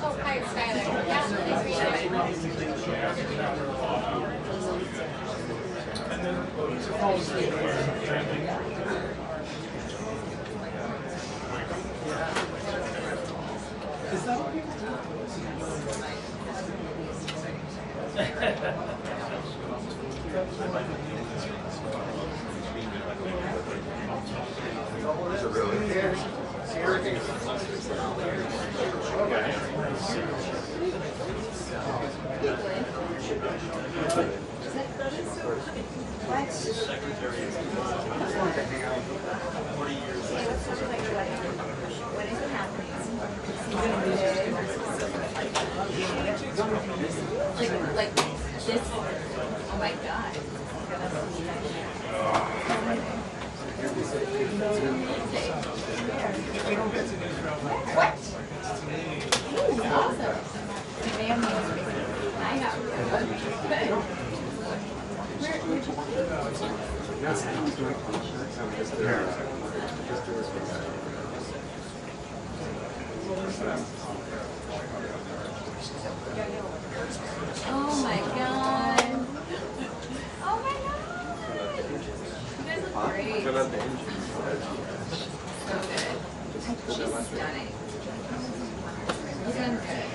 Oh, hi, it's Skylar. Yeah, nice like this. Oh my God. What? Ooh, awesome. They have meals for me. I have. Oh my God. Oh my God. You guys look great. So good. She's stunning. You're doing good.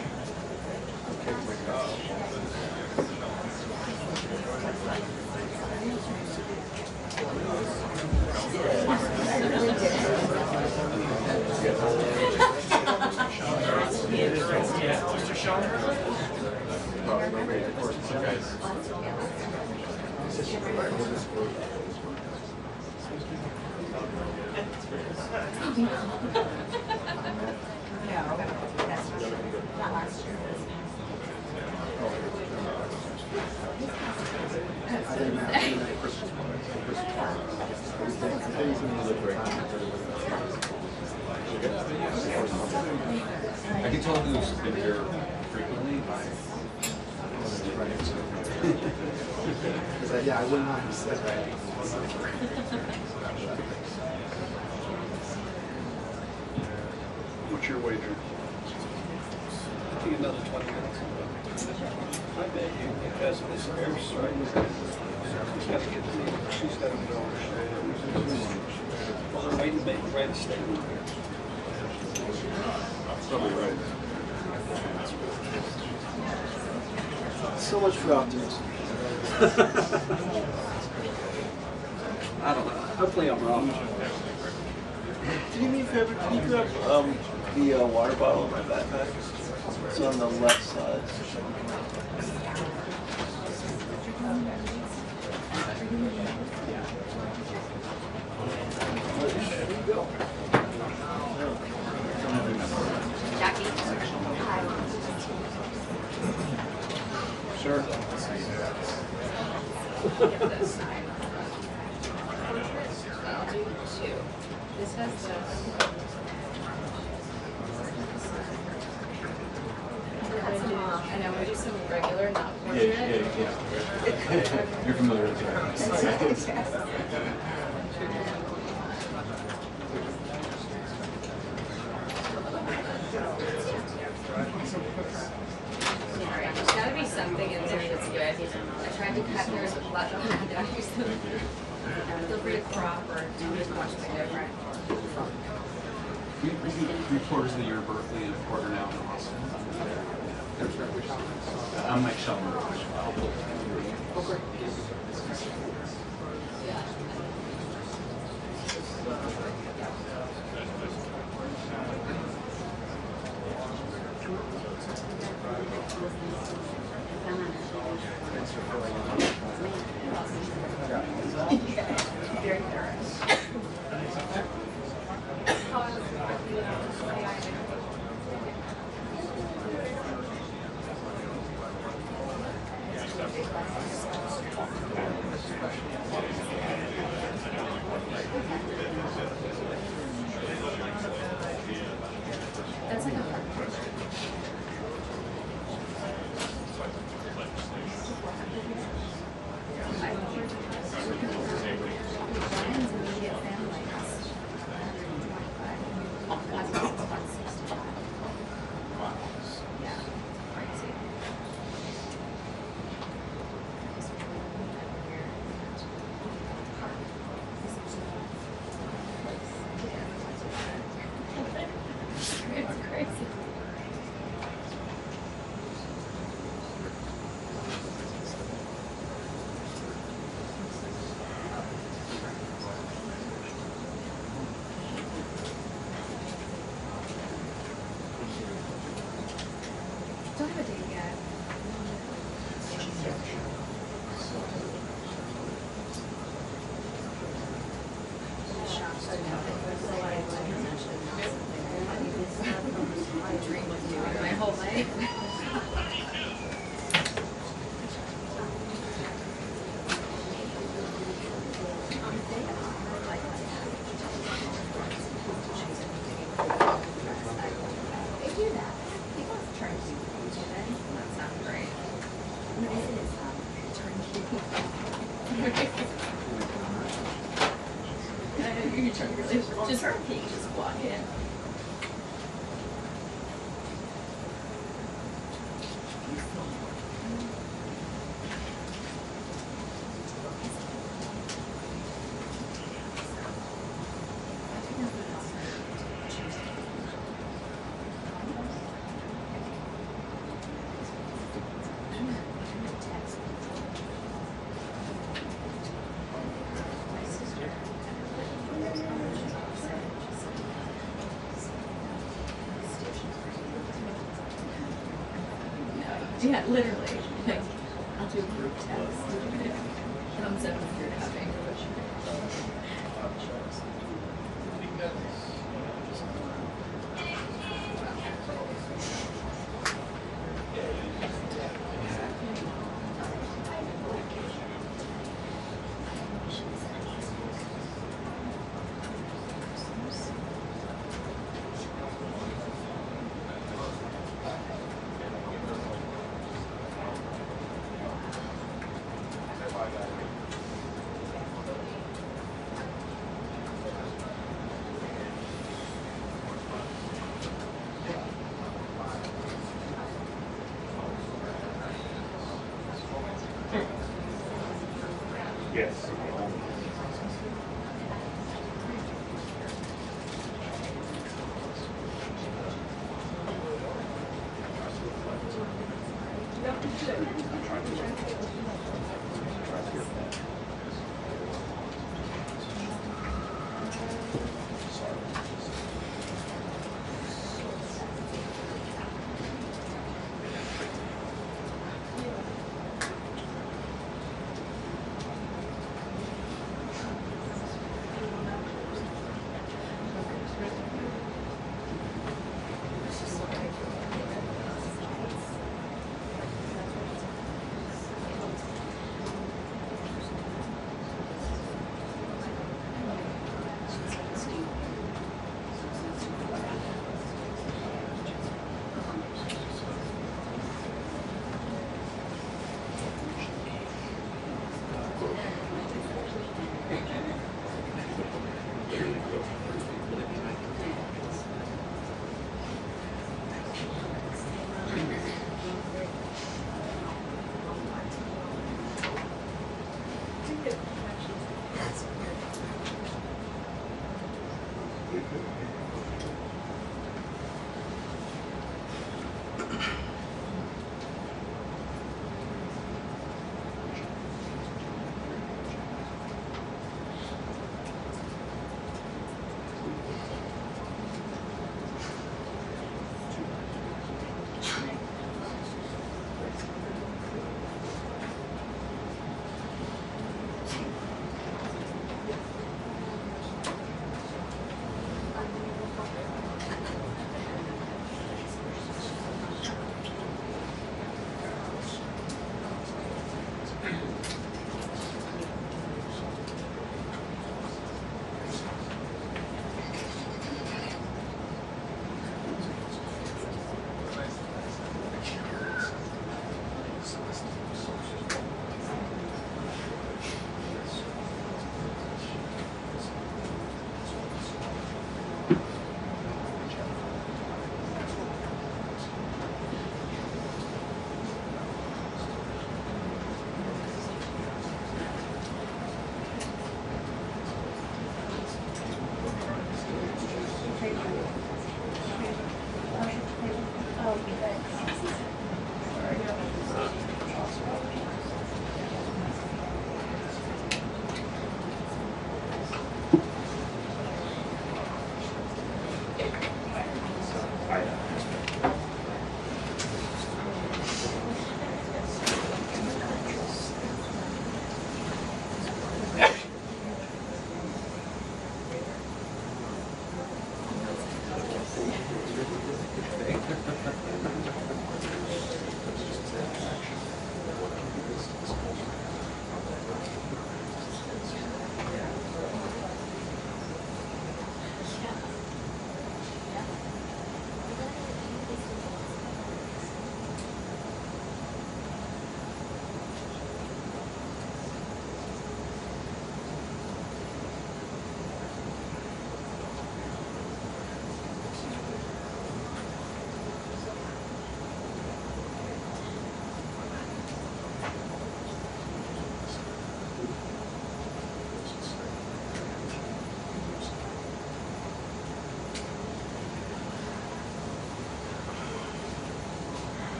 I can tell who's been here frequently. Yeah, I wouldn't mind. That's right. What's your wager? I think another 20 minutes. I bet you, because of this airstrike, she's got to get to me. She's got to go. Well, they're waiting to make a statement. Probably right. So much for optimism. I don't know. Hopefully I'm wrong. Can you do me a favor? Can you grab the water bottle in my backpack? It's on the left side. Jackie. Sure. Get this side. I'll do two. This has the. I know, we do some regular, not portrait. Yeah. You're familiar with that. Sorry, there's gotta be something in there that's good. I tried to cut theirs with blood on it. I used to feel free to crop or do something different. We do 3/4 of the year Berkeley and a quarter now in Austin. I'm Mike Shelmer. Okay. Thanks for filling in. Very thorough. That's like a hard part. Ryan's immediate family is 125. Cousins is 165. Yeah, crazy. It's crazy. Don't have a date yet. I dream of doing my whole life. They do that. People try to do even. That's not great. No, it is turnkey. You're trying to really just turnkey, just walk in. Yeah, literally. Like, I'll do a group text. Thumbs up if you're having.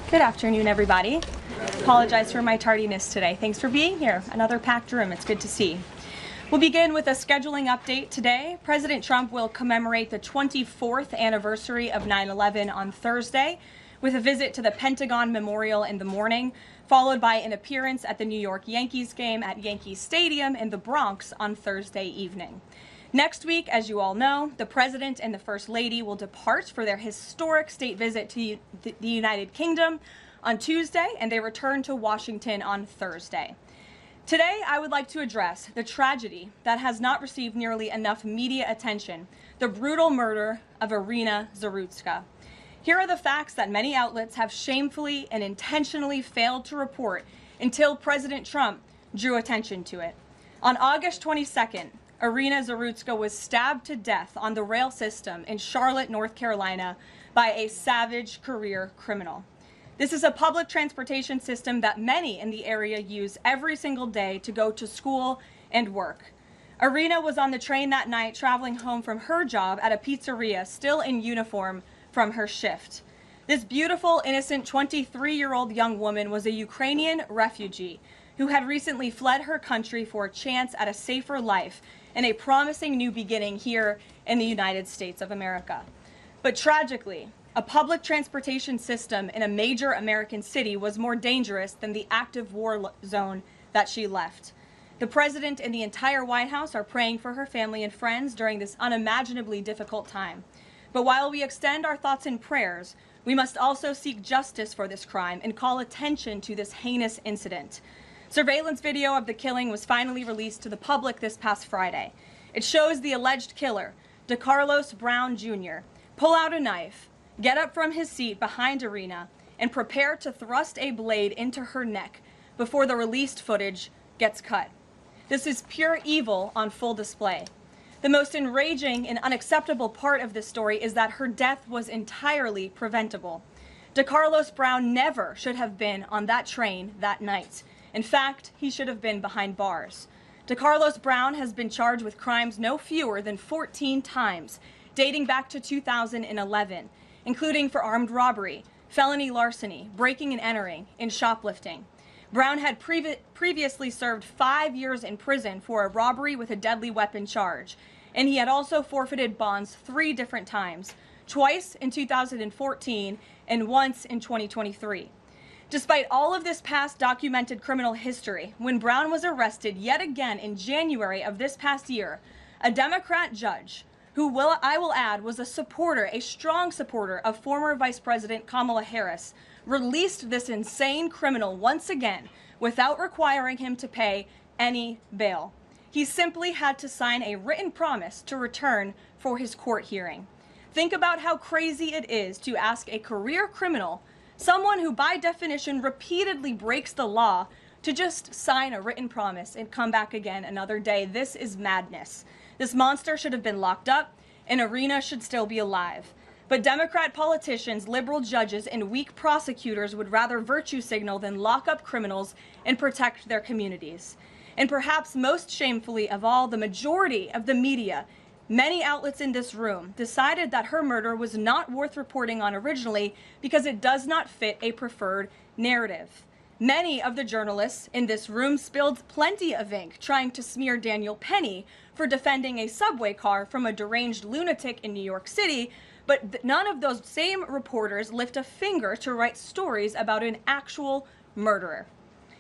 Good afternoon, everybody. Apologize for my tardiness today. Thanks for being here. Another packed room. It's good to see. We'll begin with a scheduling update today. President Trump will commemorate the 24th anniversary of 9/11 on Thursday with a visit to the Pentagon Memorial in the morning, followed by an appearance at the New York Yankees game at Yankee Stadium in the Bronx on Thursday evening. Next week, as you all know, the President and the First Lady will depart for their historic state visit to the United Kingdom on Tuesday, and they return to Washington on Thursday. Today, I would like to address the tragedy that has not received nearly enough media attention, the brutal murder of Irina Zarutska. Here are the facts that many outlets have shamefully and intentionally failed to report until President Trump drew attention to it. On August 22nd, Irina Zarutska was stabbed to death on the rail system in Charlotte, North Carolina by a savage career criminal. This is a public transportation system that many in the area use every single day to go to school and work. Irina was on the train that night traveling home from her job at a pizzeria, still in uniform from her shift. This beautiful, innocent 23-year-old young woman was a Ukrainian refugee who had recently fled her country for a chance at a safer life and a promising new beginning here in the United States of America. But tragically, a public transportation system in a major American city was more dangerous than the active war zone that she left. The President and the entire White House are praying for her family and friends during this unimaginably difficult time. But while we extend our thoughts and prayers, we must also seek justice for this crime and call attention to this heinous incident. Surveillance video of the killing was finally released to the public this past Friday. It shows the alleged killer, DeCarlos Brown Jr., pull out a knife, get up from his seat behind Irina, and prepare to thrust a blade into her neck before the released footage gets cut. This is pure evil on full display. The most enraging and unacceptable part of this story is that her death was entirely preventable. DeCarlos Brown never should have been on that train that night. In fact, he should have been behind bars. DeCarlos Brown has been charged with crimes no fewer than 14 times, dating back to 2011, including for armed robbery, felony larceny, breaking and entering, and shoplifting. Brown had previously served 5 years in prison for a robbery with a deadly weapon charge, and he had also forfeited bonds 3 different times, twice in 2014 and once in 2023. Despite all of this past documented criminal history, when Brown was arrested yet again in January of this past year, a Democrat judge, who I will add was a strong supporter of former Vice President Kamala Harris, released this insane criminal once again without requiring him to pay any bail. He simply had to sign a written promise to return for his court hearing. Think about how crazy it is to ask a career criminal, someone who by definition repeatedly breaks the law, to just sign a written promise and come back again another day. This is madness. This monster should have been locked up, and Arena should still be alive. But Democrat politicians, liberal judges, and weak prosecutors would rather virtue signal than lock up criminals and protect their communities. And perhaps most shamefully of all, the majority of the media, many outlets in this room, decided that her murder was not worth reporting on originally because it does not fit a preferred narrative. Many of the journalists in this room spilled plenty of ink trying to smear Daniel Penny for defending a subway car from a deranged lunatic in New York City, but none of those same reporters lift a finger to write stories about an actual murderer.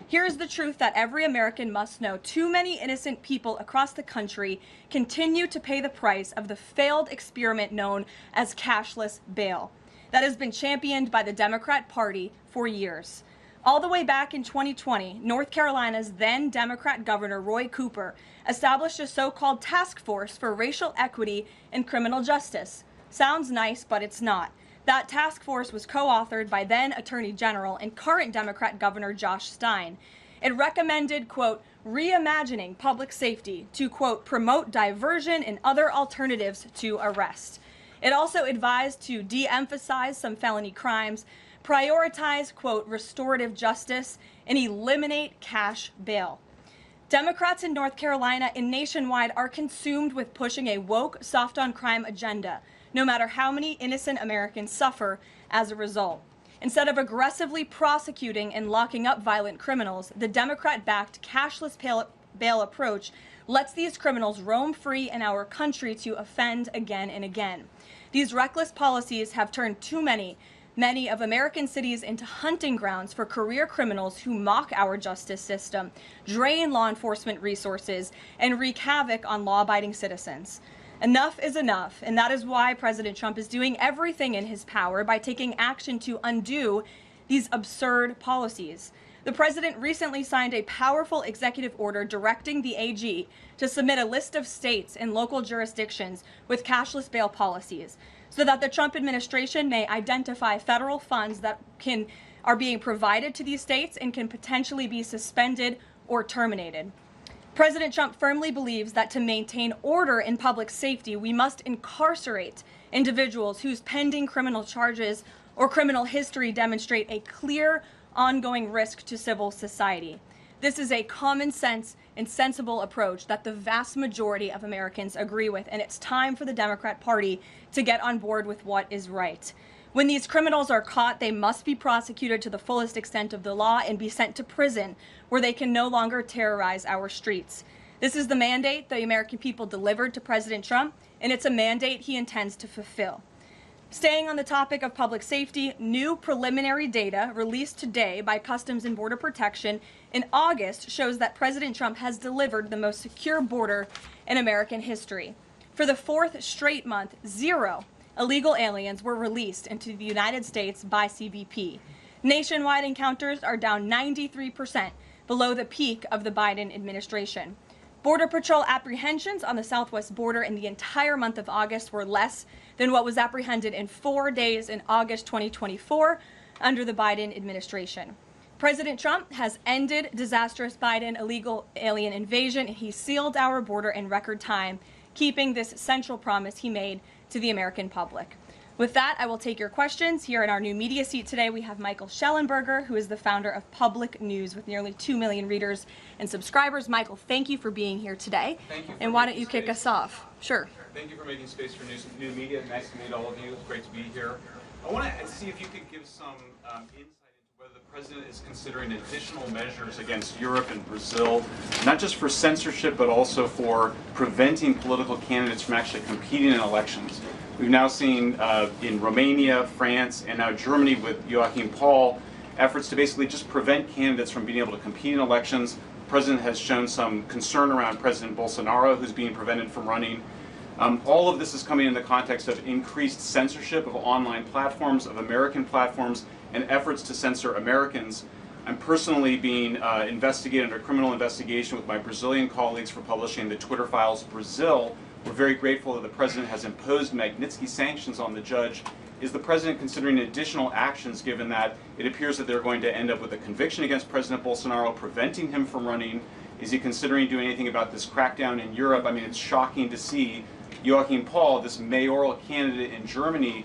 Here's the truth that every American must know. Too many innocent people across the country continue to pay the price of the failed experiment known as cashless bail that has been championed by the Democrat Party for years. All the way back in 2020, North Carolina's then Democrat Governor Roy Cooper established a so-called task force for racial equity and criminal justice. Sounds nice, but it's not. That task force was co-authored by then Attorney General and current Democrat Governor Josh Stein. It recommended, quote, reimagining public safety to, quote, promote diversion and other alternatives to arrest. It also advised to de-emphasize some felony crimes, prioritize, quote, restorative justice, and eliminate cash bail. Democrats in North Carolina and nationwide are consumed with pushing a woke, soft-on-crime agenda, no matter how many innocent Americans suffer as a result. Instead of aggressively prosecuting and locking up violent criminals, the Democrat-backed cashless bail approach lets these criminals roam free in our country to offend again and again. These reckless policies have turned too many of American cities into hunting grounds for career criminals who mock our justice system, drain law enforcement resources, and wreak havoc on law-abiding citizens. Enough is enough, and that is why President Trump is doing everything in his power by taking action to undo these absurd policies. The president recently signed a powerful executive order directing the AG to submit a list of states and local jurisdictions with cashless bail policies so that the Trump administration may identify federal funds that are being provided to these states and can potentially be suspended or terminated. President Trump firmly believes that to maintain order in public safety, we must incarcerate individuals whose pending criminal charges or criminal history demonstrate a clear, ongoing risk to civil society. This is a common sense and sensible approach that the vast majority of Americans agree with, and it's time for the Democrat Party to get on board with what is right. When these criminals are caught, they must be prosecuted to the fullest extent of the law and be sent to prison, where they can no longer terrorize our streets. This is the mandate the American people delivered to President Trump, and it's a mandate he intends to fulfill. Staying on the topic of public safety, new preliminary data released today by Customs and Border Protection in August shows that President Trump has delivered the most secure border in American history. For the 4th straight month, 0 illegal aliens were released into the United States by CBP. Nationwide encounters are down 93%, below the peak of the Biden administration. Border Patrol apprehensions on the southwest border in the entire month of August were less than what was apprehended in 4 days in August 2024 under the Biden administration. President Trump has ended disastrous Biden illegal alien invasion, and he sealed our border in record time, keeping this central promise he made to the American public. With that, I will take your questions. Here in our new media seat today, we have Michael Schellenberger, who is the founder of Public News with nearly 2 million readers and subscribers. Michael, thank you for being here today. Thank you. And why don't you kick us off? Sure. Thank you for making space for new media. Nice to meet all of you. It's great to be here. I want to see if you could give some insight into whether the president is considering additional measures against Europe and Brazil, not just for censorship, but also for preventing political candidates from actually competing in elections. We've now seen in Romania, France, and now Germany with Joachim Paul, efforts to basically just prevent candidates from being able to compete in elections. The president has shown some concern around President Bolsonaro, who's being prevented from running. All of this is coming in the context of increased censorship of online platforms, of American platforms, and efforts to censor Americans. I'm personally being investigated under criminal investigation with my Brazilian colleagues for publishing the Twitter Files Brazil. We're very grateful that the president has imposed Magnitsky sanctions on the judge. Is the president considering additional actions, given that it appears that they're going to end up with a conviction against President Bolsonaro, preventing him from running? Is he considering doing anything about this crackdown in Europe? I mean, it's shocking to see Joachim Paul, this mayoral candidate in Germany,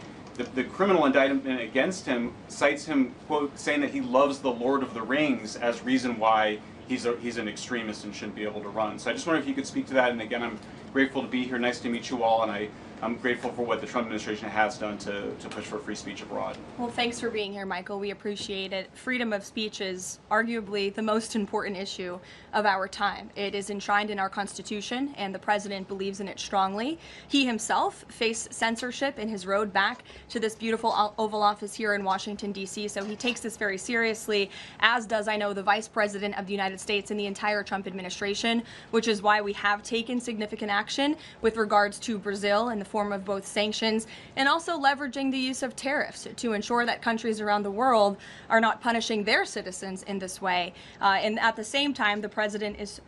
the criminal indictment against him cites him, quote, saying that he loves the Lord of the Rings as reason why he's an extremist and shouldn't be able to run. So I just wonder if you could speak to that. And again, I'm grateful to be here. Nice to meet you all. And I'm grateful for what the Trump administration has done to push for free speech abroad. Well, thanks for being here, Michael. We appreciate it. Freedom of speech is arguably the most important issue of our time. It is enshrined in our Constitution, and the president believes in it strongly. He himself faced censorship in his road back to this beautiful Oval Office here in Washington, D.C., so he takes this very seriously, as does, I know, the Vice President of the United States and the entire Trump administration, which is why we have taken significant action with regards to Brazil in the form of both sanctions and also leveraging the use of tariffs to ensure that countries around the world are not punishing their citizens in this way. And at the same time, the president is,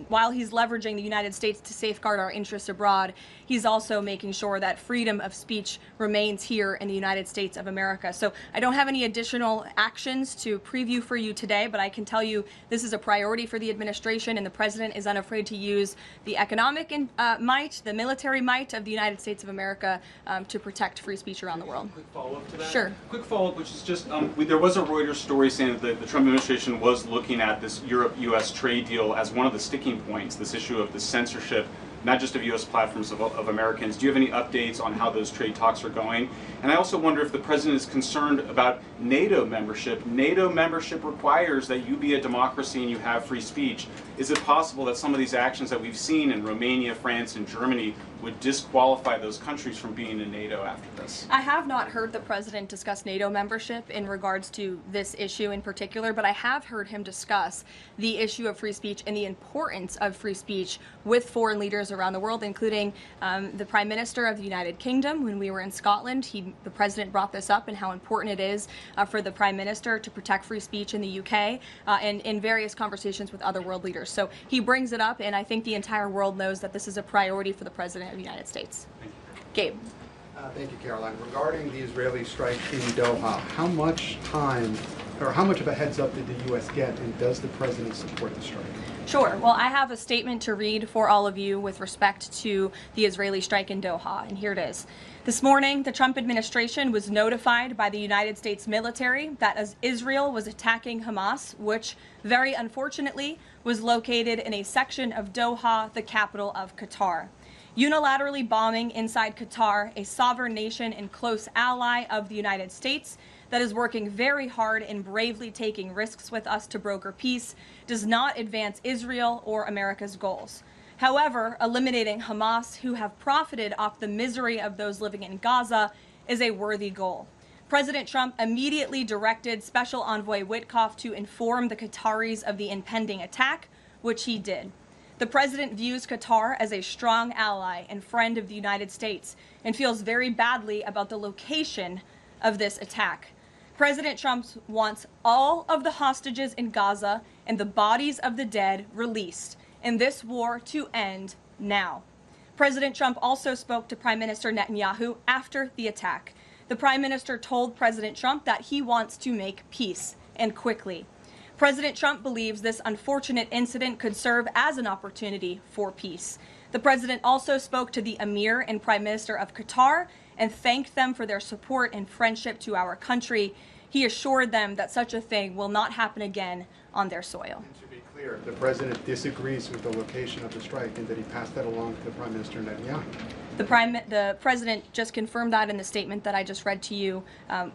while he's leveraging the United States to safeguard our interests abroad, he's also making sure that freedom of speech remains here in the United States of America. So I don't have any additional actions to preview for you today, but I can tell you this is a priority for the administration, and the president is unafraid to use the economic might, the military might of the United States of America to protect free speech around the world. Quick follow-up to that? Sure. Quick follow-up, which is just, there was a Reuters story saying that the Trump administration was looking at this Europe-U.S. trade deal as one of the sticking points, this issue of the censorship, not just of U.S. platforms, of Americans. Do you have any updates on how those trade talks are going? And I also wonder if the president is concerned about NATO membership. NATO membership requires that you be a democracy and you have free speech. Is it possible that some of these actions that we've seen in Romania, France, and Germany would disqualify those countries from being in NATO after this? I have not heard the president discuss NATO membership in regards to this issue in particular, but I have heard him discuss the issue of free speech and the importance of free speech with foreign leaders around the world, including the Prime Minister of the United Kingdom. When we were in Scotland, the president brought this up and how important it is for the Prime Minister to protect free speech in the UK and in various conversations with other world leaders. So he brings it up, and I think the entire world knows that this is a priority for the President of the United States. Gabe. Thank you, Karoline. Regarding the Israeli strike in Doha, how much time or how much of a heads up did the U.S. get, and does the president support the strike? Sure. Well, I have a statement to read for all of you with respect to the Israeli strike in Doha, and here it is. This morning, the Trump administration was notified by the United States military that as Israel was attacking Hamas, which very unfortunately was located in a section of Doha, the capital of Qatar. Unilaterally bombing inside Qatar, a sovereign nation and close ally of the United States that is working very hard and bravely taking risks with us to broker peace, does not advance Israel or America's goals. However, eliminating Hamas, who have profited off the misery of those living in Gaza, is a worthy goal. President Trump immediately directed Special Envoy Witkoff to inform the Qataris of the impending attack, which he did. The president views Qatar as a strong ally and friend of the United States and feels very badly about the location of this attack. President Trump wants all of the hostages in Gaza and the bodies of the dead released, and this war to end now. President Trump also spoke to Prime Minister Netanyahu after the attack. The Prime Minister told President Trump that he wants to make peace, and quickly. President Trump believes this unfortunate incident could serve as an opportunity for peace. The president also spoke to the Emir and Prime Minister of Qatar and thanked them for their support and friendship to our country. He assured them that such a thing will not happen again on their soil. And to be clear, the president disagrees with the location of the strike, and that he passed that along to the Prime Minister Netanyahu. The president just confirmed that in the statement that I just read to you,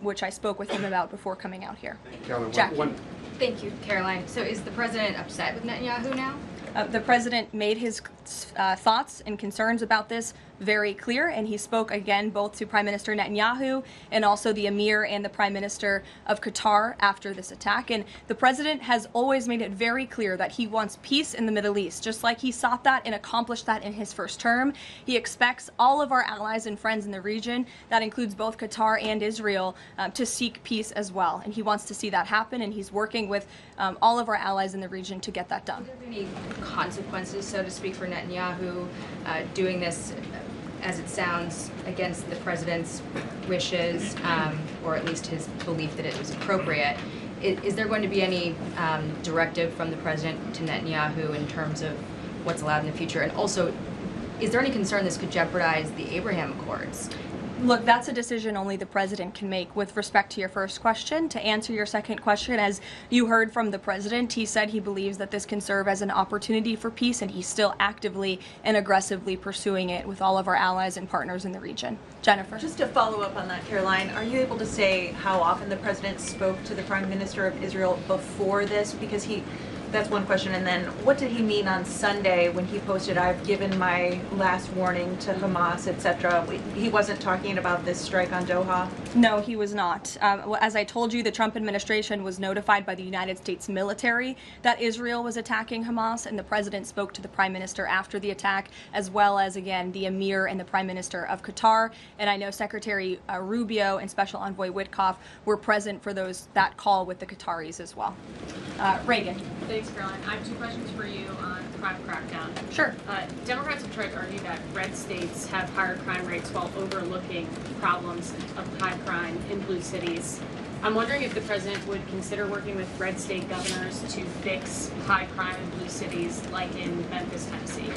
which I spoke with him about before coming out here. Karoline, Jackie. Thank you, Karoline. So is the president upset with Netanyahu now? The president made his thoughts and concerns about this very clear, and he spoke again both to Prime Minister Netanyahu and also the Emir and the Prime Minister of Qatar after this attack. And the president has always made it very clear that he wants peace in the Middle East, just like he sought that and accomplished that in his first term. He expects all of our allies and friends in the region, that includes both Qatar and Israel, to seek peace as well. And he wants to see that happen, and he's working with all of our allies in the region to get that done. Are there any consequences, so to speak, for Netanyahu doing this, as it sounds, against the president's wishes, or at least his belief that it was appropriate? Is there going to be any directive from the president to Netanyahu in terms of what's allowed in the future? And also, is there any concern this could jeopardize the Abraham Accords? Look, that's a decision only the president can make. With respect to your first question, to answer your second question, as you heard from the president, he said he believes that this can serve as an opportunity for peace, and he's still actively and aggressively pursuing it with all of our allies and partners in the region. Jennifer. Just to follow up on that, Karoline, are you able to say how often the president spoke to the Prime Minister of Israel before this? Because that's one question. And then what did he mean on Sunday when he posted, "I've given my last warning to Hamas," etc.? He wasn't talking about this strike on Doha? No, he was not. As I told you, the Trump administration was notified by the United States military that Israel was attacking Hamas, and the president spoke to the Prime Minister after the attack, as well as, again, the Emir and the Prime Minister of Qatar. And I know Secretary Rubio and Special Envoy Witkoff were present for that call with the Qataris as well. Reagan. Thanks, Caroline. I have two questions for you on crime crackdown. Sure. Democrats have tried to argue that red states have higher crime rates while overlooking problems of high crime in blue cities. I'm wondering if the president would consider working with red state governors to fix high crime in blue cities like in Memphis, Tennessee.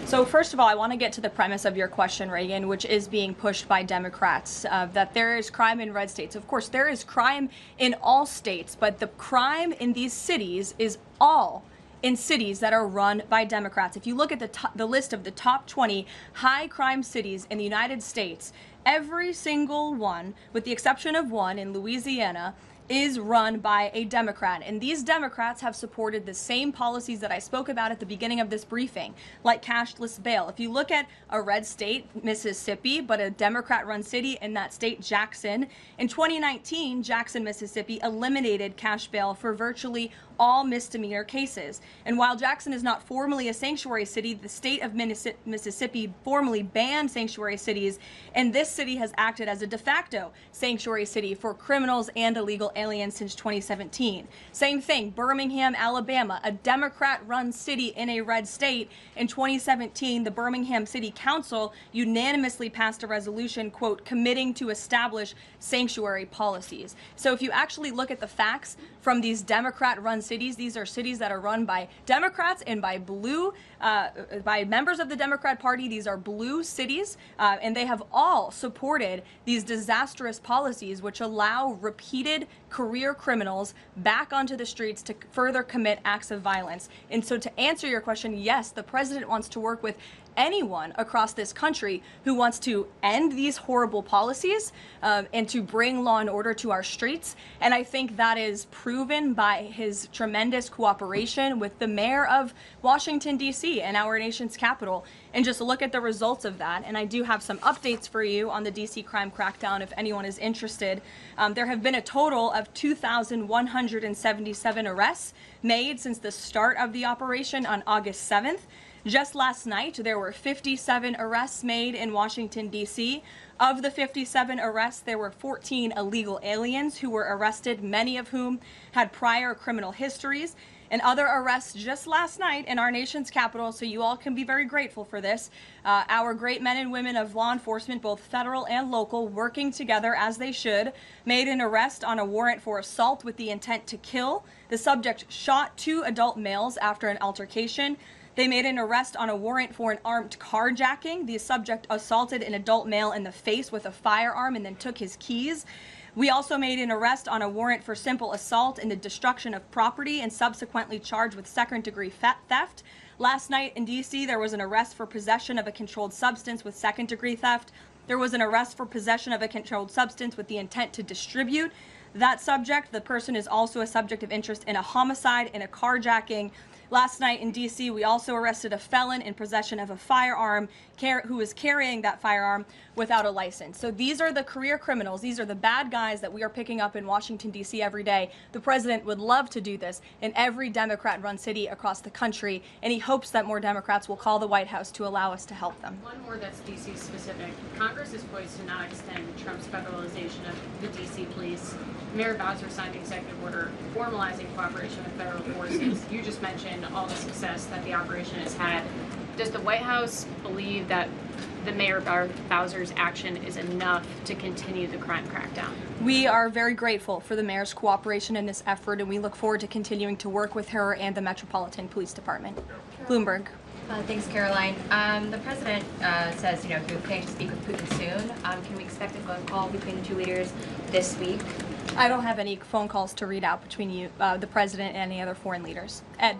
So first of all, I want to get to the premise of your question, Reagan, which is being pushed by Democrats, that there is crime in red states. Of course, there is crime in all states, but the crime in these cities is all in cities that are run by Democrats. If you look at the list of the top 20 high crime cities in the United States, every single one, with the exception of one in Louisiana, is run by a Democrat. And these Democrats have supported the same policies that I spoke about at the beginning of this briefing, like cashless bail. If you look at a red state, Mississippi, but a Democrat-run city in that state, Jackson, in 2019, Jackson, Mississippi eliminated cash bail for virtually all misdemeanor cases. And while Jackson is not formally a sanctuary city, the state of Mississippi formally banned sanctuary cities, and this city has acted as a de facto sanctuary city for criminals and illegal aliens since 2017. Same thing, Birmingham, Alabama, a Democrat-run city in a red state. In 2017, the Birmingham City Council unanimously passed a resolution, quote, committing to establish sanctuary policies. So if you actually look at the facts from these Democrat-run cities, these are cities that are run by Democrats and by by members of the Democrat Party. These are blue cities, and they have all supported these disastrous policies which allow repeated career criminals back onto the streets to further commit acts of violence. And so to answer your question, yes, the president wants to work with anyone across this country who wants to end these horrible policies and to bring law and order to our streets. And I think that is proven by his tremendous cooperation with the mayor of Washington, D.C. and our nation's capital. And just look at the results of that. And I do have some updates for you on the D.C. crime crackdown if anyone is interested. There have been a total of 2,177 arrests made since the start of the operation on August 7th. Just last night, there were 57 arrests made in Washington, D.C. Of the 57 arrests, there were 14 illegal aliens who were arrested, many of whom had prior criminal histories. And other arrests just last night in our nation's capital, so you all can be very grateful for this. Our great men and women of law enforcement, both federal and local, working together as they should, made an arrest on a warrant for assault with the intent to kill. The subject shot 2 adult males after an altercation. They made an arrest on a warrant for an armed carjacking. The subject assaulted an adult male in the face with a firearm and then took his keys. We also made an arrest on a warrant for simple assault and the destruction of property and subsequently charged with second-degree theft. Last night in D.C., there was an arrest for possession of a controlled substance with second-degree theft. There was an arrest for possession of a controlled substance with the intent to distribute. That subject, the person, is also a subject of interest in a homicide and a carjacking. Last night in D.C., we also arrested a felon in possession of a firearm who was carrying that firearm without a license. So these are the career criminals. These are the bad guys that we are picking up in Washington, D.C. every day. The president would love to do this in every Democrat-run city across the country, and he hopes that more Democrats will call the White House to allow us to help them. One more that's D.C. specific. Congress is poised to not extend Trump's federalization of the D.C. police. Mayor Bowser signed an executive order formalizing cooperation with federal forces. You just mentioned all the success that the operation has had. Does the White House believe that the Mayor Bowser's action is enough to continue the crime crackdown? We are very grateful for the mayor's cooperation in this effort, and we look forward to continuing to work with her and the Metropolitan Police Department. Bloomberg. Thanks, Karoline. The president says, he was planning to speak with Putin soon. Can we expect a phone call between the two leaders this week? I don't have any phone calls to read out between you, the president, and any other foreign leaders. Ed.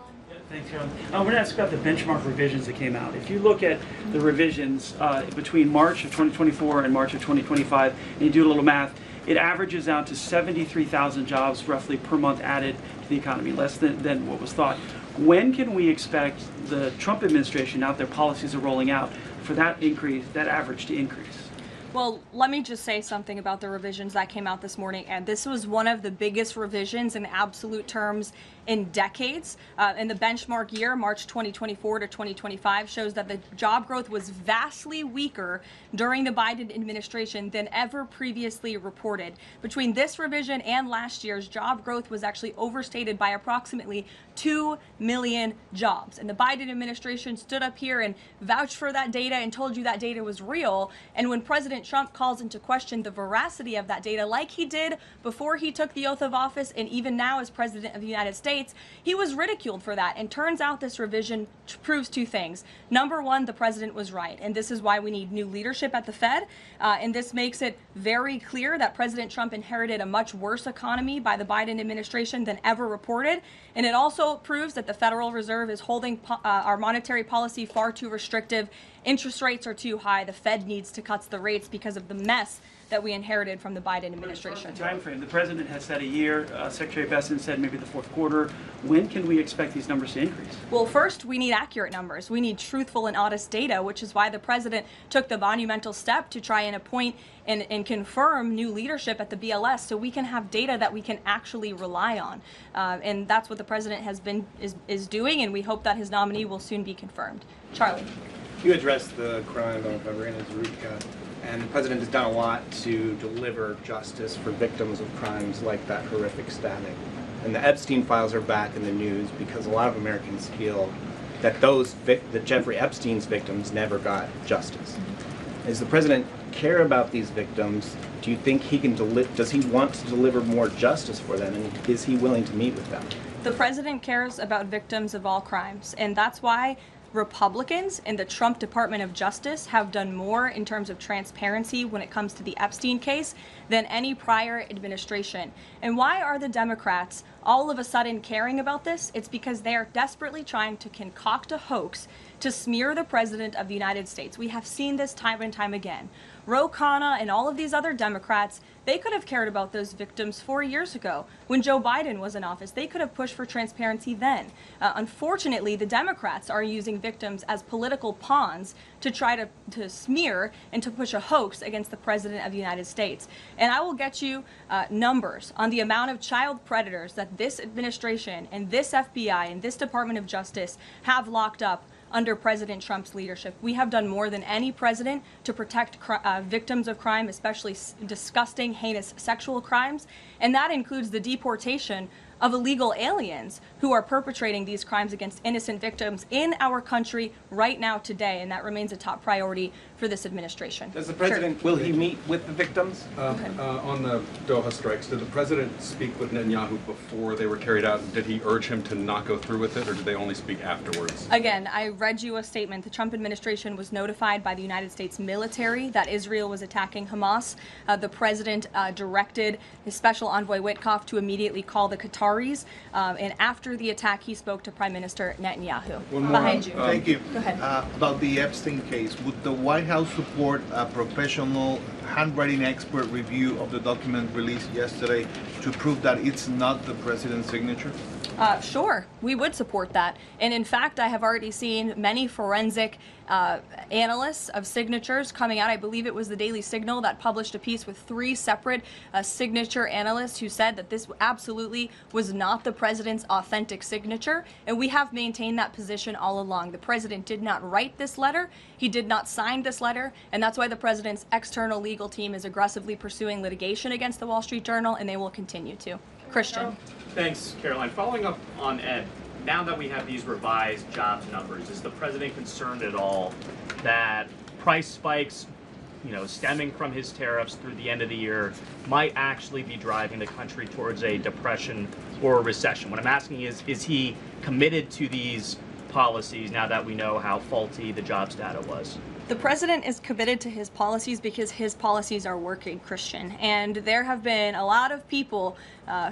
Thanks, Carolyn. I want to ask about the benchmark revisions that came out. If you look at the revisions between March of 2024 and March of 2025, and you do a little math, it averages out to 73,000 jobs roughly per month added to the economy, less than what was thought. When can we expect the Trump administration, now that their policies are rolling out, for that increase, that average to increase? Well, let me just say something about the revisions that came out this morning, and this was one of the biggest revisions in absolute terms in decades. In the benchmark year, March 2024 to 2025, shows that the job growth was vastly weaker during the Biden administration than ever previously reported. Between this revision and last year's, job growth was actually overstated by approximately 2 million jobs. And the Biden administration stood up here and vouched for that data and told you that data was real. And when President Trump calls into question the veracity of that data, like he did before he took the oath of office and even now as President of the United States, he was ridiculed for that. And turns out this revision proves two things. Number one, the president was right. And this is why we need new leadership at the Fed. And this makes it very clear that President Trump inherited a much worse economy by the Biden administration than ever reported. And it also proves that the Federal Reserve is holding our monetary policy far too restrictive. Interest rates are too high. The Fed needs to cut the rates because of the mess that we inherited from the Biden administration. Time frame. The president has said a year. Secretary Epstein said maybe the fourth quarter. When can we expect these numbers to increase? Well, first, we need accurate numbers. We need truthful and honest data, which is why the president took the monumental step to try and appoint and confirm new leadership at the BLS so we can have data that we can actually rely on. And that's what the president is doing, and we hope that his nominee will soon be confirmed. Charlie. You addressed the crime of Irina Zurika, and the president has done a lot to deliver justice for victims of crimes like that horrific stabbing. And the Epstein files are back in the news because a lot of Americans feel that that Jeffrey Epstein's victims never got justice. Does the president care about these victims? Do you think he can does he want to deliver more justice for them, and is he willing to meet with them? The president cares about victims of all crimes, and that's why Republicans in the Trump Department of Justice have done more in terms of transparency when it comes to the Epstein case than any prior administration. And why are the Democrats all of a sudden caring about this? It's because they are desperately trying to concoct a hoax to smear the President of the United States. We have seen this time and time again. Ro Khanna and all of these other Democrats, they could have cared about those victims 4 years ago. When Joe Biden was in office, they could have pushed for transparency then. Unfortunately, the Democrats are using victims as political pawns to try to smear and to push a hoax against the President of the United States. And I will get you numbers on the amount of child predators that this administration and this FBI and this Department of Justice have locked up under President Trump's leadership. We have done more than any president to protect victims of crime, especially disgusting, heinous sexual crimes. And that includes the deportation of illegal aliens who are perpetrating these crimes against innocent victims in our country right now today, and that remains a top priority for this administration. Does the president, will he meet with the victims? On the Doha strikes, did the president speak with Netanyahu before they were carried out? Did he urge him to not go through with it, or did they only speak afterwards? Again, I read you a statement. The Trump administration was notified by the United States military that Israel was attacking Hamas. The president directed his special envoy Witkoff to immediately call the Qataris. And after the attack, he spoke to Prime Minister Netanyahu. One more. Behind you. Thank you. Go ahead. About the Epstein case, would the White House support a professional handwriting expert review of the document released yesterday to prove that it's not the president's signature? Sure, we would support that. And in fact, I have already seen many forensic analysts of signatures coming out. I believe it was the Daily Signal that published a piece with 3 separate signature analysts who said that this absolutely was not the president's authentic signature. And we have maintained that position all along. The president did not write this letter. He did not sign this letter. And that's why the president's external legal team is aggressively pursuing litigation against the Wall Street Journal, and they will continue to. Christian. Thanks, Karoline. Following up on Ed, now that we have these revised jobs numbers, is the president concerned at all that price spikes, stemming from his tariffs through the end of the year might actually be driving the country towards a depression or a recession? What I'm asking is he committed to these policies now that we know how faulty the jobs data was? The president is committed to his policies because his policies are working, Christian. And there have been a lot of people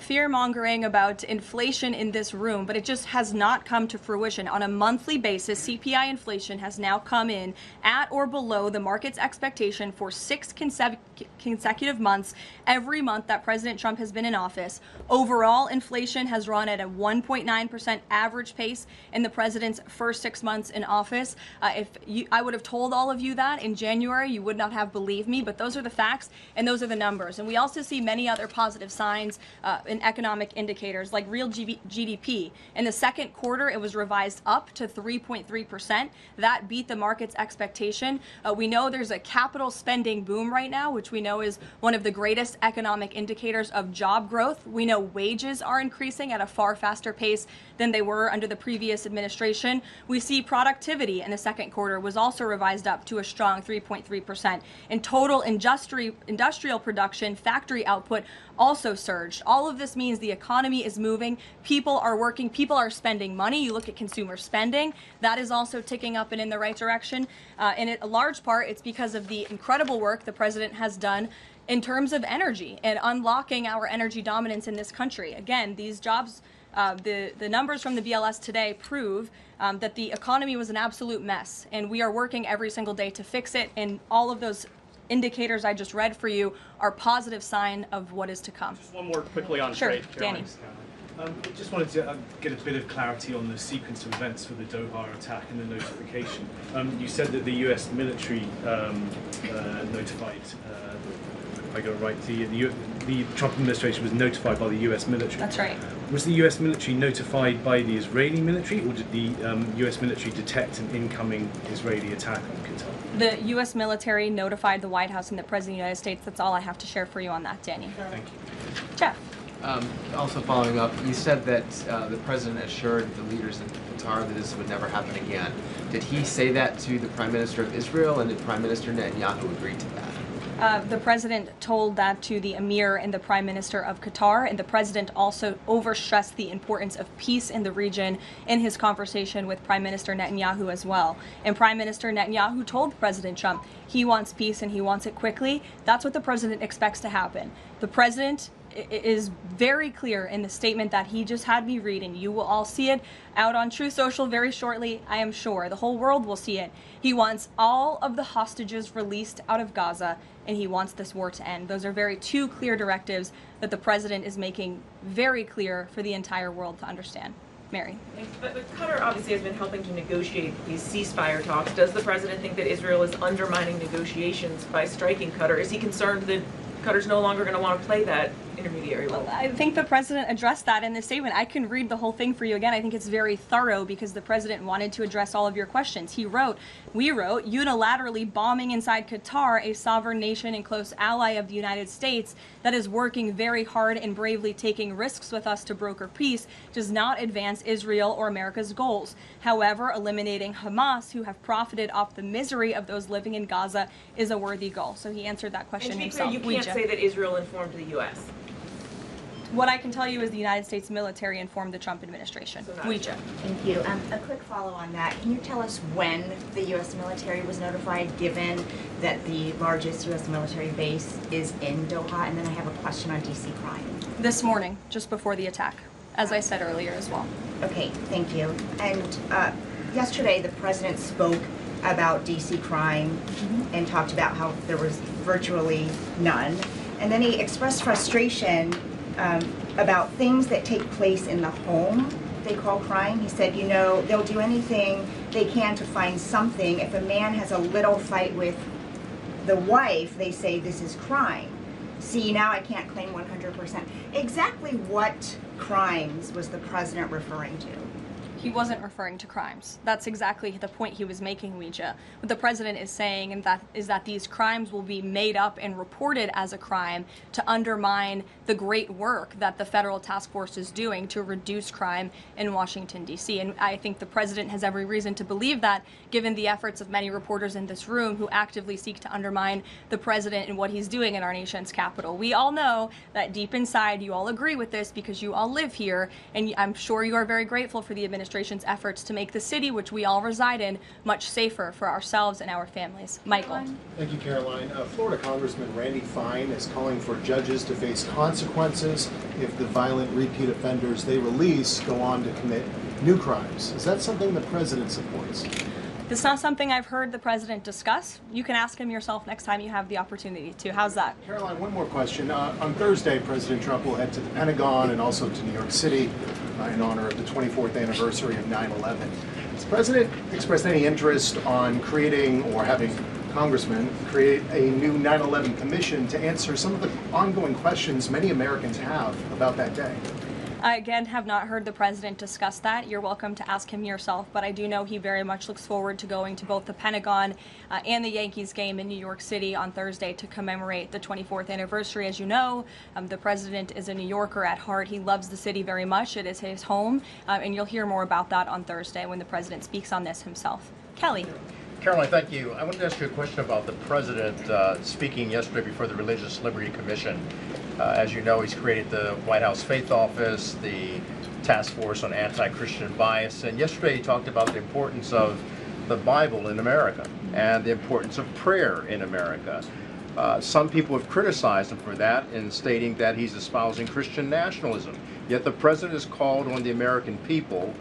fear-mongering about inflation in this room, but it just has not come to fruition. On a monthly basis, CPI inflation has now come in at or below the market's expectation for 6 consecutive months, every month that President Trump has been in office. Overall, inflation has run at a 1.9% average pace in the president's first 6 months in office. I would have told all of you that in January, you would not have believed me, but those are the facts and those are the numbers. And we also see many other positive signs in economic indicators like real GDP. In the second quarter, it was revised up to 3.3%. That beat the market's expectation. We know there's a capital spending boom right now, which we know is one of the greatest economic indicators of job growth. We know wages are increasing at a far faster pace than they were under the previous administration. We see productivity in the second quarter was also revised up to a strong 3.3%. In total industrial production, factory output also surged. All of this means the economy is moving, people are working, people are spending money. You look at consumer spending, that is also ticking up and in the right direction. And a large part, it's because of the incredible work the president has done in terms of energy and unlocking our energy dominance in this country. Again, these jobs, the numbers from the BLS today prove that the economy was an absolute mess, and we are working every single day to fix it, and all of those indicators I just read for you are positive sign of what is to come. Just one more quickly on sure, trade. Danny. Just wanted to get a bit of clarity on the sequence of events for the Doha attack and the notification. You said that the U.S. military notified, if I got it right, the Trump administration was notified by the U.S. military. That's right. Was the U.S. military notified by the Israeli military, or did the U.S. military detect an incoming Israeli attack on Qatar? The U.S. military notified the White House and the President of the United States. That's all I have to share for you on that, Danny. Thank you. Jeff. Also following up, you said that the president assured the leaders in Qatar that this would never happen again. Did he say that to the Prime Minister of Israel, and did Prime Minister Netanyahu agree to that? The president told that to the emir and the prime minister of Qatar, and the president also overstressed the importance of peace in the region in his conversation with Prime Minister Netanyahu as well. And Prime Minister Netanyahu told President Trump he wants peace and he wants it quickly. That's what the president expects to happen. The president is very clear in the statement that he just had me read, and you will all see it out on Truth Social very shortly, I am sure. The whole world will see it. He wants all of the hostages released out of Gaza, and he wants this war to end. Those are two clear directives that the president is making very clear for the entire world to understand. Mary. Thanks. But Qatar obviously has been helping to negotiate these ceasefire talks. Does the president think that Israel is undermining negotiations by striking Qatar? Is he concerned that Qatar's no longer going to want to play that intermediary role? I think the president addressed that in the statement. I can read the whole thing for you again. I think it's very thorough because the president wanted to address all of your questions. We wrote, unilaterally bombing inside Qatar, a sovereign nation and close ally of the United States that is working very hard and bravely taking risks with us to broker peace, does not advance Israel or America's goals. However, eliminating Hamas, who have profited off the misery of those living in Gaza, is a worthy goal. So he answered that question And to be himself. clear, you can't say that Israel informed the U.S. What I can tell you is the United States military informed the Trump administration. Ouija. Thank you. A quick follow on that. Can you tell us when the U.S. military was notified, given that the largest U.S. military base is in Doha? And then I have a question on D.C. crime. This morning, just before the attack, as I said earlier as well. Okay, thank you. And yesterday, the president spoke about D.C. crime and talked about how there was virtually none. And then he expressed frustration about things that take place in the home they call crime. He said, you know, they'll do anything they can to find something. If a man has a little fight with the wife, they say this is crime. See, now I can't claim 100%. Exactly what crimes was the president referring to? He wasn't referring to crimes. That's exactly the point he was making, Ouija. What the president is saying is that these crimes will be made up and reported as a crime to undermine the great work that the federal task force is doing to reduce crime in Washington, D.C. And I think the president has every reason to believe that, given the efforts of many reporters in this room who actively seek to undermine the president and what he's doing in our nation's capital. We all know that deep inside you all agree with this because you all live here, and I'm sure you are very grateful for the administration's efforts to make the city, which we all reside in, much safer for ourselves and our families. Michael. Thank you, Caroline. Florida Congressman Randy Fine is calling for judges to face consequences if the violent repeat offenders they release go on to commit new crimes. Is that something the president supports? It's not something I've heard the president discuss. You can ask him yourself next time you have the opportunity to. How's that? Caroline, one more question. On Thursday, President Trump will head to the Pentagon and also to New York City in honor of the 24th anniversary of 9/11. Has the president expressed any interest on creating or having congressmen create a new 9/11 commission to answer some of the ongoing questions many Americans have about that day? I, again, have not heard the president discuss that. You're welcome to ask him yourself, but I do know he very much looks forward to going to both the Pentagon and the Yankees game in New York City on Thursday to commemorate the 24th anniversary. As you know, the president is a New Yorker at heart. He loves the city very much. It is his home, and you'll hear more about that on Thursday when the president speaks on this himself. Kelly. Caroline, thank you. I wanted to ask you a question about the president speaking yesterday before the Religious Liberty Commission. As you know, he's created the White House Faith Office, the Task Force on Anti-Christian Bias, and yesterday he talked about the importance of the Bible in America and the importance of prayer in America. Some people have criticized him for that in stating that he's espousing Christian nationalism. Yet the president has called on the American people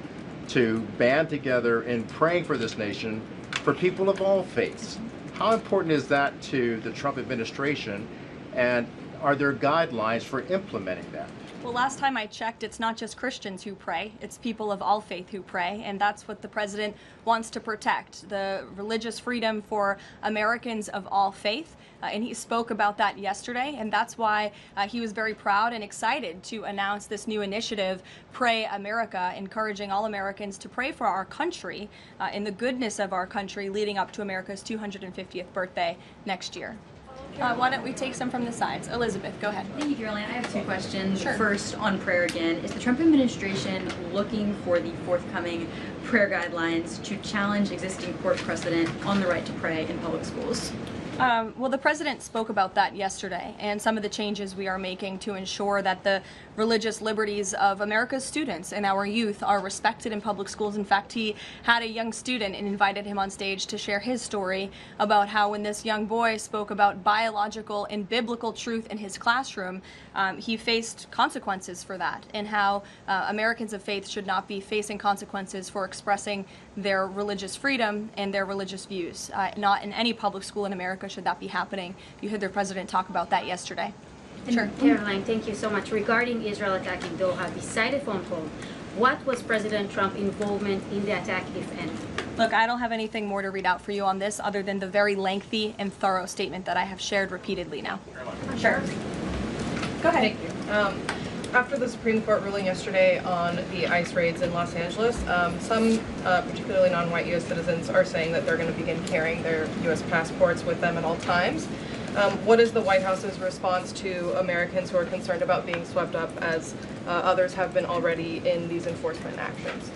to band together in praying for this nation for people of all faiths. How important is that to the Trump administration, and are there guidelines for implementing that? Well, last time I checked, it's not just Christians who pray, it's people of all faith who pray, and that's what the president wants to protect, the religious freedom for Americans of all faith. And he spoke about that yesterday, and that's why he was very proud and excited to announce this new initiative, Pray America, encouraging all Americans to pray for our country and the goodness of our country leading up to America's 250th birthday next year. Why don't we take some from the sides? Elizabeth, go ahead. Thank you, Caroline. I have two questions. Sure. First, on prayer again. Is the Trump administration looking for the forthcoming prayer guidelines to challenge existing court precedent on the right to pray in public schools? Well, the president spoke about that yesterday, and some of the changes we are making to ensure that the religious liberties of America's students and our youth are respected in public schools. In fact, he had a young student and invited him on stage to share his story about how when this young boy spoke about biological and biblical truth in his classroom, he faced consequences for that, and how Americans of faith should not be facing consequences for expressing their religious freedom and their religious views. Not in any public school in America should that be happening. You heard the president talk about that yesterday. Sure. Caroline, thank you so much. Regarding Israel attacking Doha, beside the phone call, what was President Trump's involvement in the attack, if any? Look, I don't have anything more to read out for you on this other than the very lengthy and thorough statement that I have shared repeatedly now. Sure. Go ahead. Thank you. After the Supreme Court ruling yesterday on the ICE raids in Los Angeles, some, particularly non-white U.S. citizens, are saying that they're going to begin carrying their U.S. passports with them at all times. What is the White House's response to Americans who are concerned about being swept up, as others have been already, in these enforcement actions?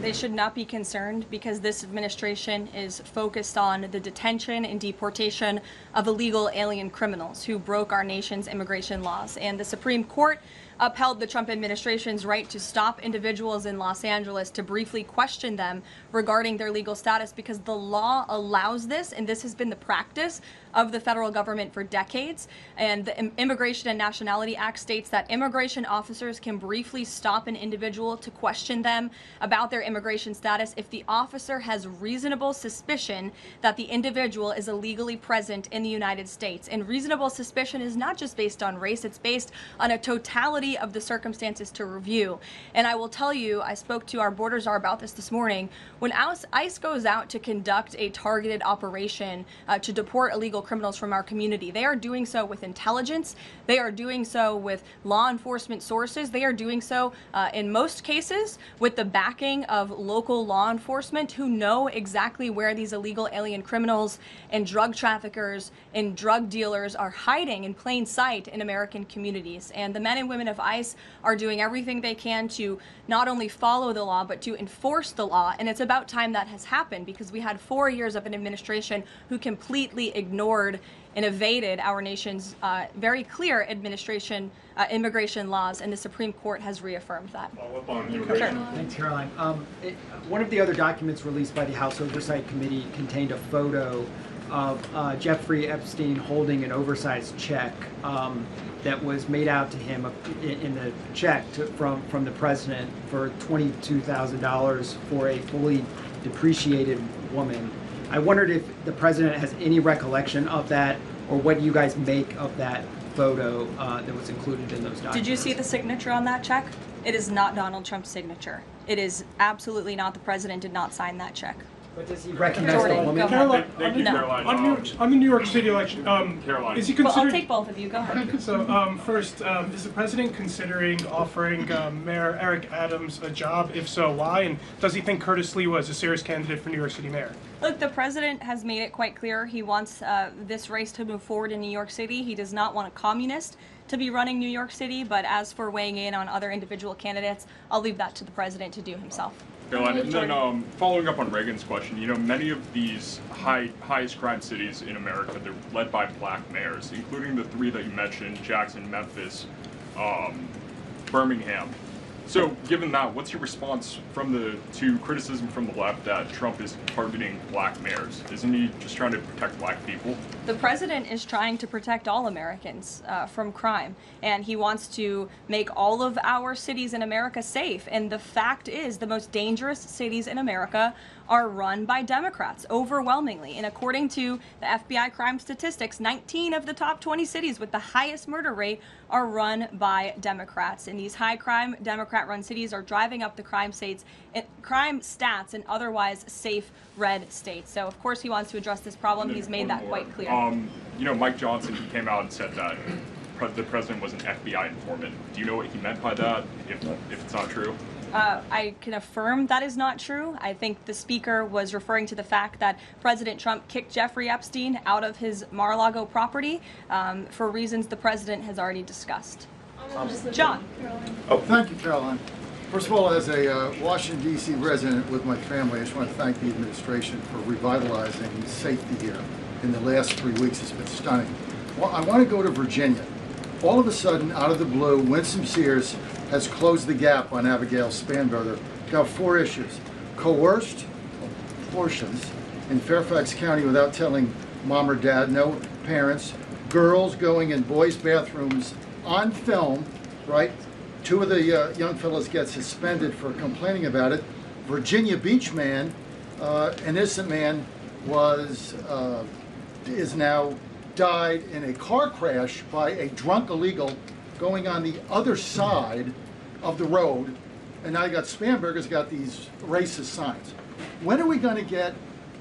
They should not be concerned because this administration is focused on the detention and deportation of illegal alien criminals who broke our nation's immigration laws. And the Supreme Court upheld the Trump administration's right to stop individuals in Los Angeles to briefly question them regarding their legal status because the law allows this, and this has been the practice of the federal government for decades. And the Immigration and Nationality Act states that immigration officers can briefly stop an individual to question them about their immigration status if the officer has reasonable suspicion that the individual is illegally present in the United States. And reasonable suspicion is not just based on race, it's based on a totality of the circumstances to review. And I will tell you, I spoke to our border czar about this morning. When ICE goes out to conduct a targeted operation to deport illegal criminals from our community, they are doing so with intelligence, they are doing so with law enforcement sources, they are doing so in most cases with the backing of local law enforcement who know exactly where these illegal alien criminals and drug traffickers and drug dealers are hiding in plain sight in American communities. And the men and women of ICE are doing everything they can to not only follow the law but to enforce the law, and it's about time that has happened because we had 4 years of an administration who completely ignored and evaded our nation's very clear immigration laws, and the Supreme Court has reaffirmed that. Thanks, Caroline. One of the other documents released by the House Oversight Committee contained a photo of Jeffrey Epstein holding an oversized check that was made out to him in the check from the president for $22,000 for a fully depreciated woman. I wondered if the president has any recollection of that, or what you guys make of that photo that was included in those documents. Did you see the signature on that check? It is not Donald Trump's signature. It is absolutely not. The president did not sign that check. But does he recognize Jordan, the woman? Caroline, Thank you, no. Caroline. On the New York City election, Caroline. is he Well, considering? I'll take both of you. Go ahead. So first, is the president considering offering Mayor Eric Adams a job? If so, why? And does he think Curtis Lee was a serious candidate for New York City mayor? Look, the president has made it quite clear he wants this race to move forward in New York City. He does not want a communist to be running New York City, but as for weighing in on other individual candidates, I'll leave that to the president to do himself. Caroline, and then following up on Reagan's question, you know, many of these highest crime cities in America, they're led by black mayors, including the 3 that you mentioned, Jackson, Memphis, Birmingham. So given that, what's your response to criticism from the left that Trump is targeting black mayors? Isn't he just trying to protect black people? The president is trying to protect all Americans from crime, and he wants to make all of our cities in America safe. And the fact is, the most dangerous cities in America are run by Democrats, overwhelmingly. And according to the FBI crime statistics, 19 of the top 20 cities with the highest murder rate are run by Democrats. And these high-crime, Democrat-run cities are driving up the crime stats in otherwise safe red states. So, of course, he wants to address this problem. He's made that quite clear. You know, Mike Johnson, he came out and said that the president was an FBI informant. Do you know what he meant by that, if it's not true? I can affirm that is not true. I think the speaker was referring to the fact that President Trump kicked Jeffrey Epstein out of his Mar-a-Lago property for reasons the president has already discussed. John. Oh, thank you, Caroline. First of all, as a Washington, D.C. resident with my family, I just want to thank the administration for revitalizing safety here. In the last 3 weeks, it's been stunning. Well, I want to go to Virginia. All of a sudden, out of the blue, Winsome Sears has closed the gap on Abigail Spanberger. Got 4 issues. Coerced abortions in Fairfax County without telling mom or dad, no parents. Girls going in boys' bathrooms on film, right? 2 of the young fellows get suspended for complaining about it. Virginia Beach man, an innocent man, is now died in a car crash by a drunk illegal going on the other side of the road, and now you got Spanberger's got these racist signs. When are we going to get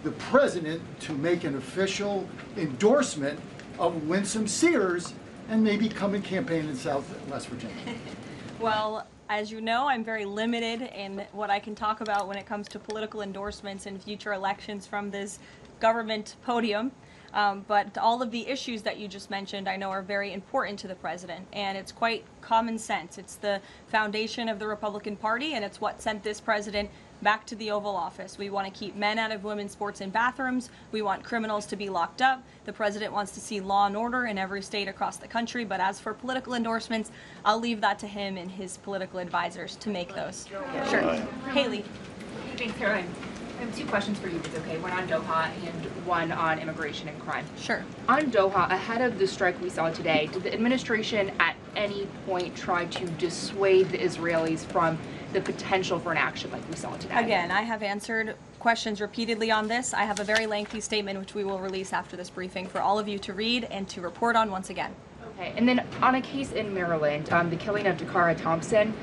the president to make an official endorsement of Winsome Sears and maybe come and campaign in South and West Virginia? Well, as you know, I'm very limited in what I can talk about when it comes to political endorsements in future elections from this government podium. But all of the issues that you just mentioned, I know, are very important to the president, and it's quite common sense. It's the foundation of the Republican Party, and it's what sent this president back to the Oval Office. We want to keep men out of women's sports and bathrooms. We want criminals to be locked up. The president wants to see law and order in every state across the country. But as for political endorsements, I'll leave that to him and his political advisors to make those. Sure. Haley. Thanks, Karoline. I have two questions for you, if it's okay. One on Doha and one on immigration and crime. Sure. On Doha, ahead of the strike we saw today, did the administration at any point try to dissuade the Israelis from the potential for an action like we saw today? Again, I have answered questions repeatedly on this. I have a very lengthy statement which we will release after this briefing for all of you to read and to report on once again. Okay, and then on a case in Maryland, the killing of Dakara Thompson,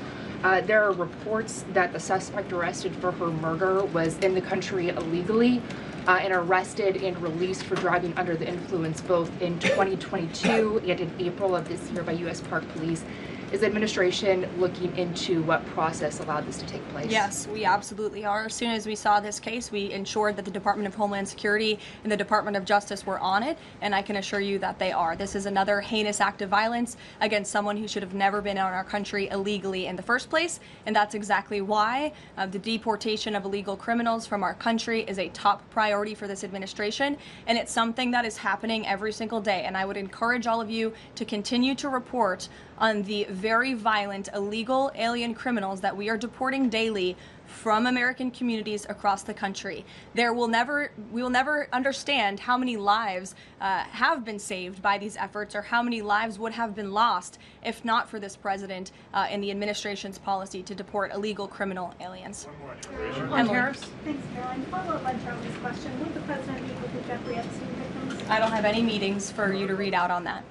there are reports that the suspect arrested for her murder was in the country illegally and arrested and released for driving under the influence both in 2022 and in April of this year by U.S. Park Police. Is the administration looking into what process allowed this to take place? Yes, we absolutely are. As soon as we saw this case, we ensured that the Department of Homeland Security and the Department of Justice were on it, and I can assure you that they are. This is another heinous act of violence against someone who should have never been in our country illegally in the first place, and that's exactly why the deportation of illegal criminals from our country is a top priority for this administration, and it's something that is happening every single day. And I would encourage all of you to continue to report on the very violent illegal alien criminals that we are deporting daily from American communities across the country. We will never understand how many lives have been saved by these efforts, or how many lives would have been lost if not for this president and the administration's policy to deport illegal criminal aliens. On tariffs? Thanks, Caroline. Follow-up on Charlie's question. Will the president meet with the Jeffrey Epstein victims? I don't have any meetings for you to read out on that.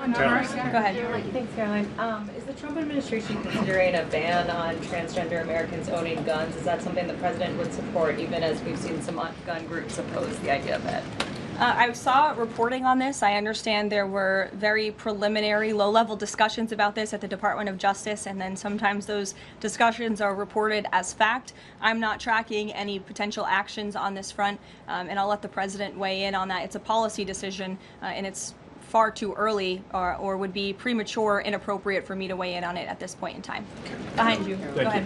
On tariffs? Go ahead. Thanks, Caroline. Is the Trump administration considering a ban on transgender Americans owning guns? Is that something the president would support, even as we've seen some gun groups oppose the idea of it? I saw reporting on this. I understand there were very preliminary, low-level discussions about this at the Department of Justice, and then sometimes those discussions are reported as fact. I'm not tracking any potential actions on this front, and I'll let the president weigh in on that. It's a policy decision, and it's far too early or would be premature, inappropriate for me to weigh in on it at this point in time. Behind you. Go ahead.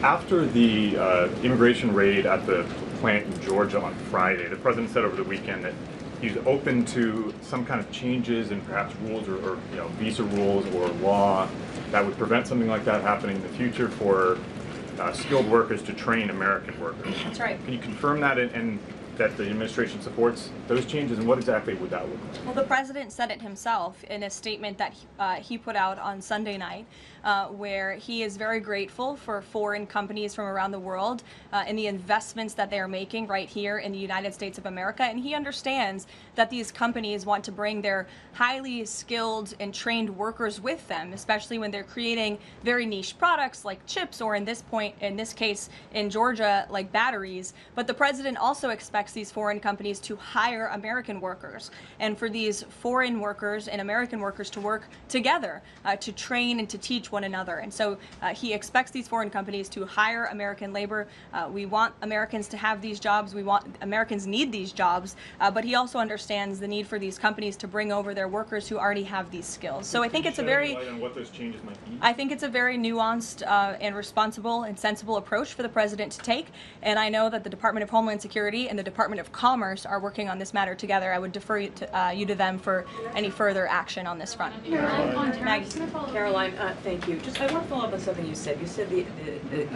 After the immigration raid at the plant in Georgia on Friday, the president said over the weekend that he's open to some kind of changes in perhaps rules or visa rules or law that would prevent something like that happening in the future for skilled workers to train American workers. That's right. Can you confirm that and that the administration supports those changes, and what exactly would that look like? Well, the president said it himself in a statement that he put out on Sunday night, where he is very grateful for foreign companies from around the world and the investments that they are making right here in the United States of America. And he understands that these companies want to bring their highly skilled and trained workers with them, especially when they're creating very niche products like chips, or in this case in Georgia, like batteries. But the president also expects these foreign companies to hire American workers, and for these foreign workers and American workers to work together to train and to teach one another. And so he expects these foreign companies to hire American labor. We want Americans to have these jobs. Americans need these jobs, but he also understands the need for these companies to bring over their workers who already have these skills. So I think it's a very what those changes might be? I think it's a very nuanced and responsible and sensible approach for the president to take, and I know that the Department of Homeland Security and the Department of Commerce are working on this matter together. I would defer you to them for any further action on this front. Caroline, thank you. Just I want to follow up on something you said. You said the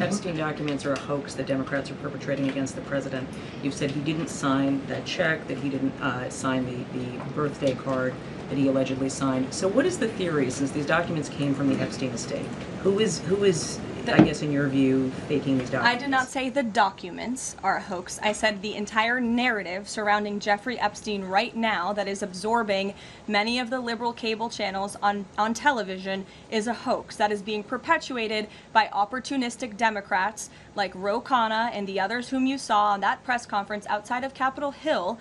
Epstein documents are a hoax that Democrats are perpetrating against the president. You said he didn't sign that check, that he didn't sign the birthday card that he allegedly signed. So what is the theory, since these documents came from the Epstein estate? Who is I guess in your view, faking these documents? I did not say the documents are a hoax. I said the entire narrative surrounding Jeffrey Epstein right now that is absorbing many of the liberal cable channels on television is a hoax that is being perpetuated by opportunistic Democrats like Ro Khanna and the others whom you saw on that press conference outside of Capitol Hill,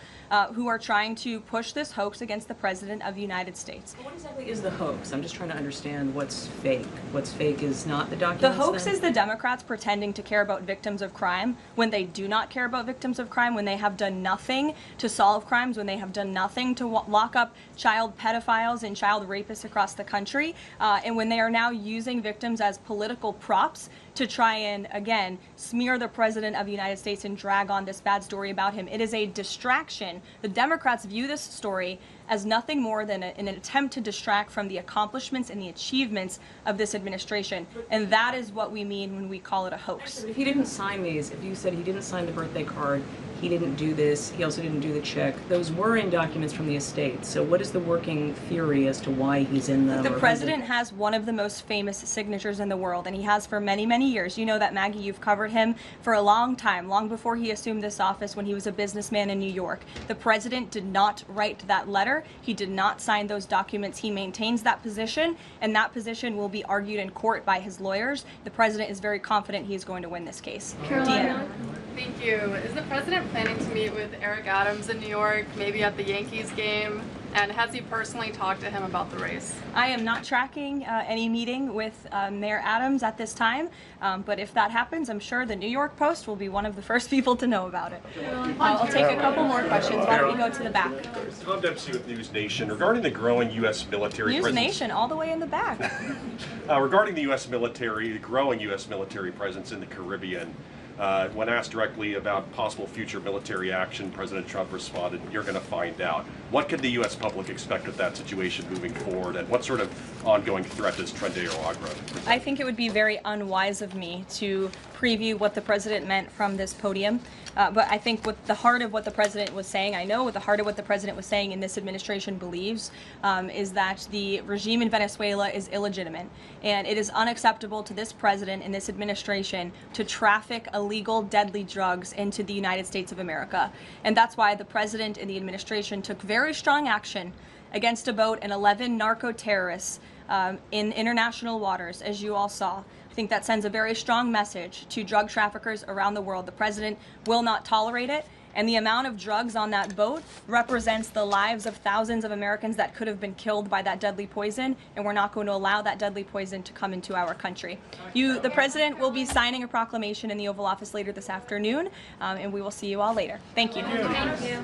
who are trying to push this hoax against the President of the United States. What exactly is the hoax? I'm just trying to understand what's fake. What's fake is not the documents. The hoax is the Democrats pretending to care about victims of crime when they do not care about victims of crime, when they have done nothing to solve crimes, when they have done nothing to lock up child pedophiles and child rapists across the country, and when they are now using victims as political props to try and, again, smear the President of the United States and drag on this bad story about him. It is a distraction. The Democrats view this story as nothing more than an attempt to distract from the accomplishments and the achievements of this administration. And that is what we mean when we call it a hoax. If he didn't sign these, if you said he didn't sign the birthday card, he didn't do this, he also didn't do the check, those were in documents from the estate. So what is the working theory as to why he's in them? The President has one of the most famous signatures in the world, and he has for many, many years. You know that, Maggie, you've covered him for a long time, long before he assumed this office when he was a businessman in New York. The President did not write that letter. He did not sign those documents. He maintains that position, and that position will be argued in court by his lawyers. The President is very confident he is going to win this case. Karoline. Thank you. Is the President planning to meet with Eric Adams in New York, maybe at the Yankees game? And has he personally talked to him about the race? I am not tracking any meeting with Mayor Adams at this time, but if that happens, I'm sure the New York Post will be one of the first people to know about it. I'll take a couple more questions. Why don't we go to the back? Tom Dempsey with News Nation. Regarding the growing U.S. military News presence... Nation, all the way in the back. Regarding the U.S. military, the growing U.S. military presence in the Caribbean, when asked directly about possible future military action, President Trump responded, "You're going to find out." What can the U.S. public expect of that situation moving forward, and what sort of ongoing threat does Trendeo Agro present? I think it would be very unwise of me to preview what the President meant from this podium, but I think with the heart of what the President was saying, I know what the heart of what the President was saying and this administration believes, is that the regime in Venezuela is illegitimate, and it is unacceptable to this President and this administration to traffic illegal, deadly drugs into the United States of America. And that's why the President and the administration took very strong action against a boat and 11 narco-terrorists in international waters, as you all saw. I think that sends a very strong message to drug traffickers around the world. The President will not tolerate it, and the amount of drugs on that boat represents the lives of thousands of Americans that could have been killed by that deadly poison, and we're not going to allow that deadly poison to come into our country. The President will be signing a proclamation in the Oval Office later this afternoon, and we will see you all later. Thank you. Thank you.